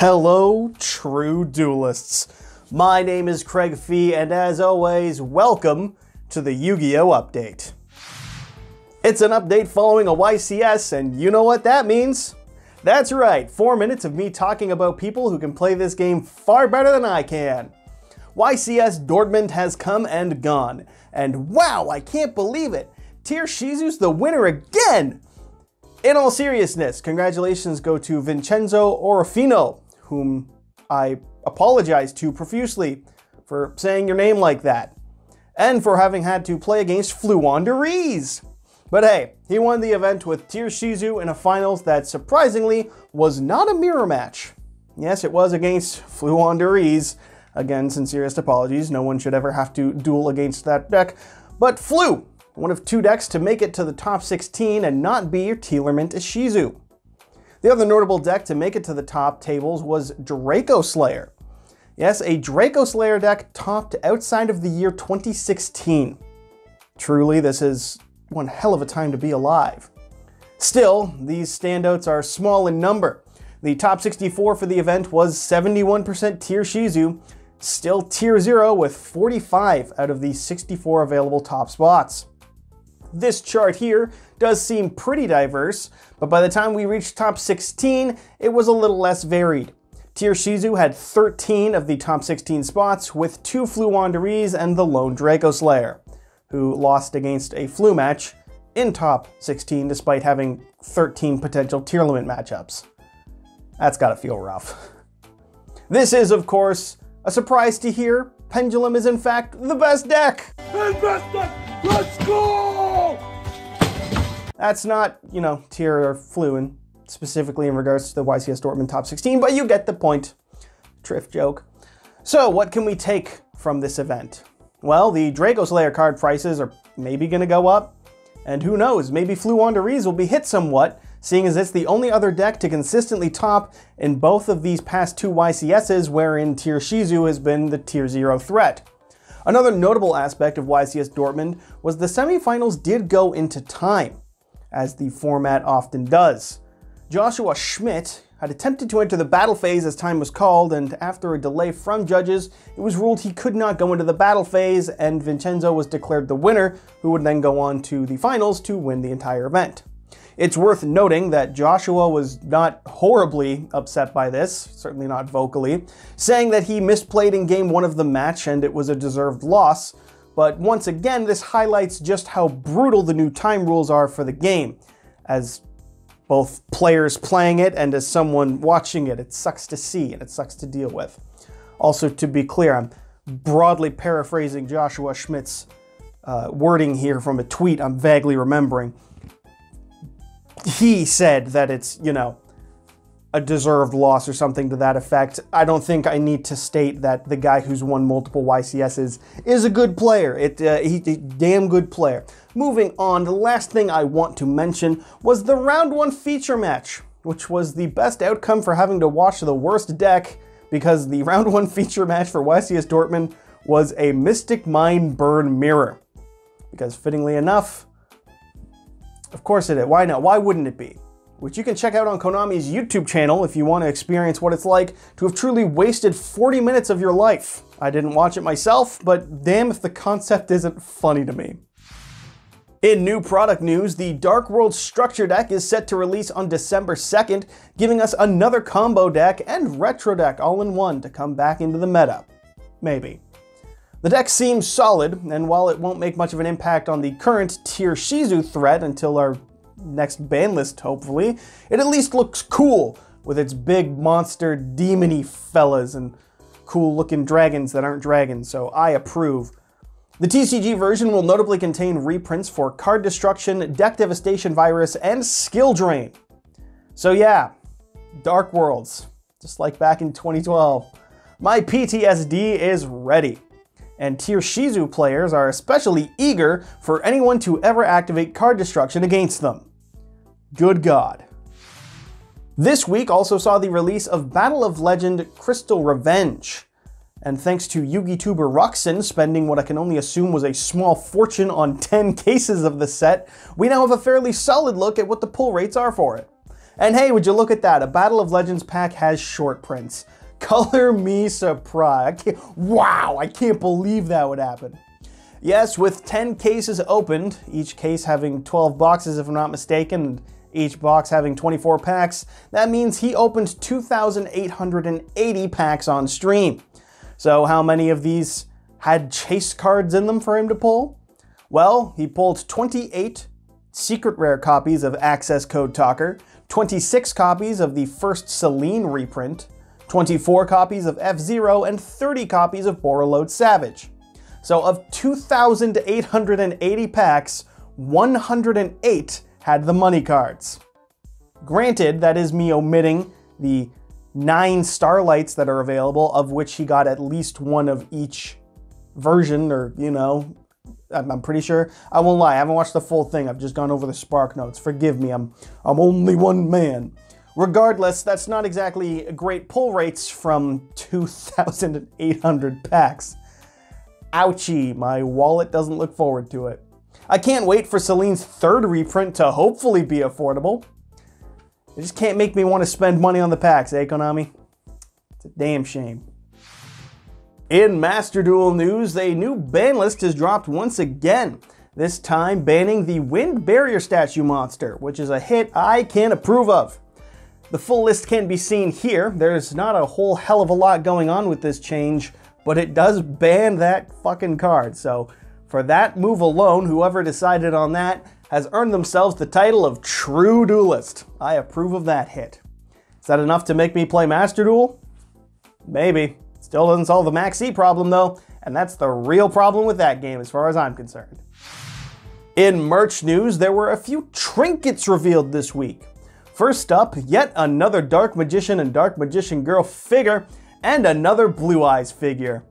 Hello, true duelists. My name is Craig Fee, and as always, welcome to the Yu-Gi-Oh! Update. It's an update following a YCS, and you know what that means? That's right, 4 minutes of me talking about people who can play this game far better than I can. YCS Dortmund has come and gone, and wow, I can't believe it! Shizu's the winner again! In all seriousness, congratulations go to Vincenzo Orofino, whom I apologize to profusely for saying your name like that, and for having had to play against Fluanderies. But hey, he won the event with Shizu in a finals that surprisingly was not a mirror match. Yes, it was against Fluanderies. Again, sincerest apologies, no one should ever have to duel against that deck, but Flu, one of two decks to make it to the top 16 and not be your Teelermint Ishizu. The other notable deck to make it to the top tables was Draco Slayer. Yes, a Draco Slayer deck topped outside of the year 2016. Truly, this is one hell of a time to be alive. Still, these standouts are small in number. The top 64 for the event was 71% Shizu, still tier 0 with 45 out of the 64 available top spots. This chart here does seem pretty diverse, but by the time we reached top 16, it was a little less varied. Shizu had 13 of the top 16 spots, with 2 Fluanderies and the lone Draco Slayer, who lost against a Flu match in top 16 despite having 13 potential tier limit matchups. That's gotta feel rough. This is, of course, a surprise to hear. Pendulum is in fact the best deck! Let's go! That's not, tier or Flu, specifically in regards to the YCS Dortmund top 16, but you get the point. Triff joke. So, what can we take from this event? Well, the Draco Slayer card prices are maybe gonna go up, and who knows, maybe Fluanderies will be hit somewhat, seeing as it's the only other deck to consistently top in both of these past two YCSs wherein Shizu has been the tier 0 threat. Another notable aspect of YCS Dortmund was the semifinals did go into time, as the format often does. Joshua Schmidt had attempted to enter the battle phase as time was called, and after a delay from judges, it was ruled he could not go into the battle phase, and Vincenzo was declared the winner, who would then go on to the finals to win the entire event. It's worth noting that Joshua was not horribly upset by this, certainly not vocally, saying that he misplayed in game 1 of the match and it was a deserved loss, but once again this highlights just how brutal the new time rules are for the game. As both players playing it and as someone watching it, it sucks to see and it sucks to deal with. Also, to be clear, I'm broadly paraphrasing Joshua Schmidt's wording here from a tweet I'm vaguely remembering. He said that it's, a deserved loss or something to that effect. I don't think I need to state that the guy who's won multiple YCSs is a good player. He's a damn good player. Moving on, the last thing I want to mention was the round 1 feature match, which was the best outcome for having to watch the worst deck, because the round 1 feature match for YCS Dortmund was a Mystic Mind Burn Mirror. Because fittingly enough, of course it is. Why not? Why wouldn't it be? Which you can check out on Konami's YouTube channel if you want to experience what it's like to have truly wasted 40 minutes of your life. I didn't watch it myself, but damn if the concept isn't funny to me. In new product news, the Darkworld Structure deck is set to release on December 2nd, giving us another combo deck and retro deck all in one to come back into the meta. Maybe. The deck seems solid, and while it won't make much of an impact on the current tier Shizu threat until our next ban list, hopefully, it at least looks cool with its big monster demon-y fellas and cool looking dragons that aren't dragons, so I approve. The TCG version will notably contain reprints for card destruction, deck devastation virus, and skill drain. So yeah, Dark Worlds, just like back in 2012. My PTSD is ready. And tier Shizu players are especially eager for anyone to ever activate card destruction against them. Good God. This week also saw the release of Battle of Legend Crystal Revenge. And thanks to Yugi tuber Ruxin spending what I can only assume was a small fortune on 10 cases of the set, we now have a fairly solid look at what the pull rates are for it. And hey, would you look at that? A Battle of Legends pack has short prints. Color me surprised. Wow, I can't believe that would happen. Yes, with 10 cases opened, each case having 12 boxes if I'm not mistaken, and each box having 24 packs, that means he opened 2,880 packs on stream. So how many of these had chase cards in them for him to pull? Well, he pulled 28 secret rare copies of Access Code Talker, 26 copies of the first Celine reprint, 24 copies of F-Zero, and 30 copies of Borreload Savage. So of 2,880 packs, 108 had the money cards. Granted, that is me omitting the 9 Starlights that are available, of which he got at least one of each version, or, you know, I'm pretty sure. I won't lie, I haven't watched the full thing, I've just gone over the Spark Notes. Forgive me, I'm only one man. Regardless, that's not exactly great pull rates from 2,800 packs. Ouchie, my wallet doesn't look forward to it. I can't wait for Celine's third reprint to hopefully be affordable. It just can't make me want to spend money on the packs, eh, Konami? It's a damn shame. In Master Duel news, a new ban list has dropped once again, this time banning the Wind Barrier Statue monster, which is a hit I can't approve of. The full list can be seen here. There's not a whole hell of a lot going on with this change, but it does ban that fucking card. So for that move alone, whoever decided on that has earned themselves the title of True Duelist. I approve of that hit. Is that enough to make me play Master Duel? Maybe. Still doesn't solve the Max E problem though, and that's the real problem with that game as far as I'm concerned. In merch news, there were a few trinkets revealed this week. First up, yet another Dark Magician and Dark Magician Girl figure, and another Blue Eyes figure.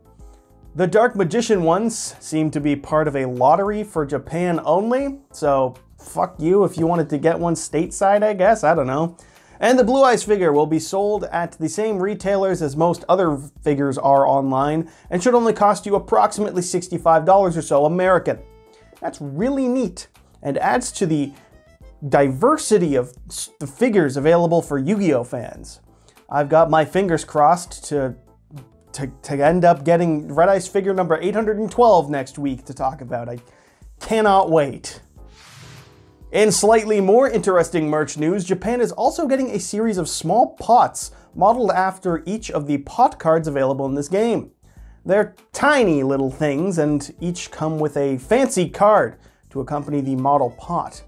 The Dark Magician ones seem to be part of a lottery for Japan only, so fuck you if you wanted to get one stateside, I guess, I don't know. And the Blue Eyes figure will be sold at the same retailers as most other figures are online, and should only cost you approximately $65 or so American. That's really neat, and adds to the diversity of the figures available for Yu-Gi-Oh fans. I've got my fingers crossed to end up getting Red Ice figure number 812 next week to talk about. I cannot wait. In slightly more interesting merch news, Japan is also getting a series of small pots modeled after each of the pot cards available in this game. They're tiny little things and each come with a fancy card to accompany the model pot.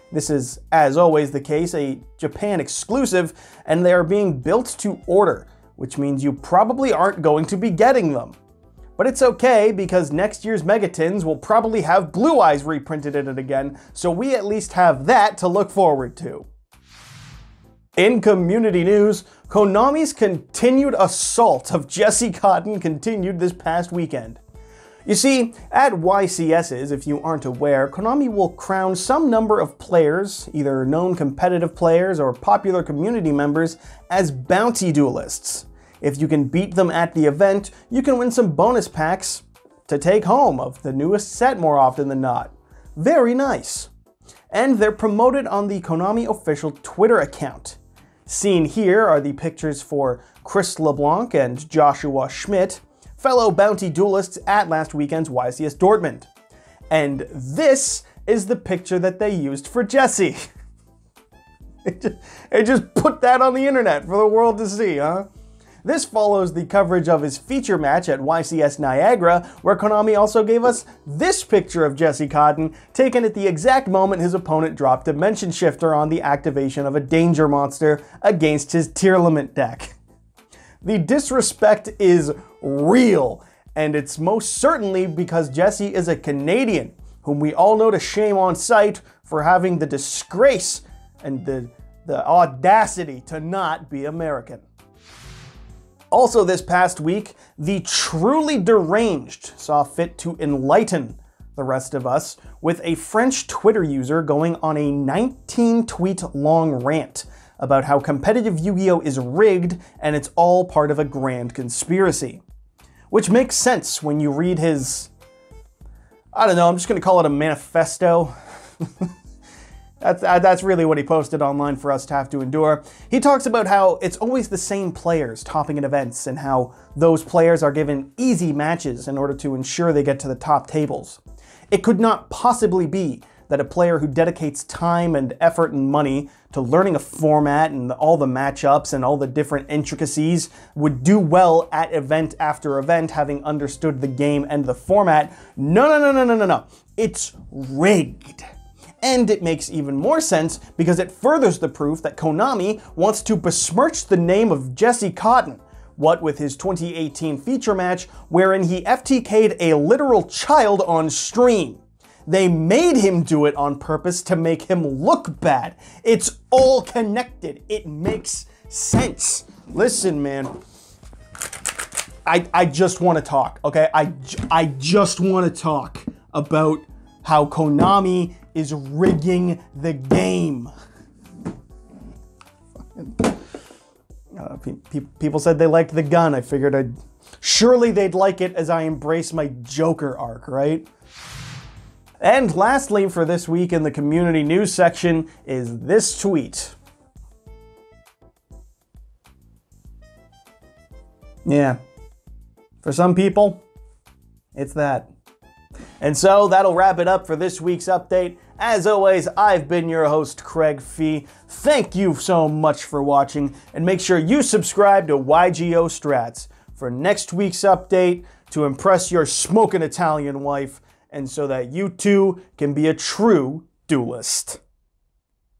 This is, as always the case, a Japan exclusive, and they are being built to order, which means you probably aren't going to be getting them. But it's okay, because next year's Megatins will probably have Blue Eyes reprinted in it again, so we at least have that to look forward to. In community news, Konami's continued assault of Jesse Kotton continued this past weekend. You see, at YCS's, if you aren't aware, Konami will crown some number of players, either known competitive players or popular community members, as bounty duelists. If you can beat them at the event, you can win some bonus packs to take home of the newest set more often than not. Very nice. And they're promoted on the Konami official Twitter account. Seen here are the pictures for Chris LeBlanc and Joshua Schmidt, fellow bounty duelists at last weekend's YCS Dortmund. And this is the picture that they used for Jesse. It just put that on the internet for the world to see, huh? This follows the coverage of his feature match at YCS Niagara, where Konami also gave us this picture of Jesse Kotton, taken at the exact moment his opponent dropped Dimension Shifter on the activation of a Danger Monster against his Tier Limit deck. The disrespect is real, and it's most certainly because Jesse is a Canadian, whom we all know to shame on sight for having the disgrace and the audacity to not be American. Also this past week, the truly deranged saw fit to enlighten the rest of us with a French Twitter user going on a 19-tweet long rant about how competitive Yu-Gi-Oh! Is rigged and it's all part of a grand conspiracy. Which makes sense when you read his, I don't know, I'm just going to call it a manifesto. That's really what he posted online for us to have to endure. He talks about how it's always the same players topping at events and how those players are given easy matches in order to ensure they get to the top tables. It could not possibly be that a player who dedicates time and effort and money to learning a format and all the matchups and all the different intricacies would do well at event after event, having understood the game and the format. No. It's rigged. And it makes even more sense because it furthers the proof that Konami wants to besmirch the name of Jesse Kotton, what with his 2018 feature match wherein he FTK'd a literal child on stream. They made him do it on purpose to make him look bad. It's all connected. It makes sense. Listen, man. I just want to talk, okay? I just want to talk about how Konami is rigging the game. People said they liked the gun. I figured surely they'd like it as I embrace my Joker arc, right? And lastly, for this week in the community news section is this tweet. Yeah, for some people, it's that. And so that'll wrap it up for this week's update. As always, I've been your host, Craig Fee. Thank you so much for watching, and make sure you subscribe to YGO Strats for next week's update to impress your smoking Italian wife, and so that you too can be a true duelist.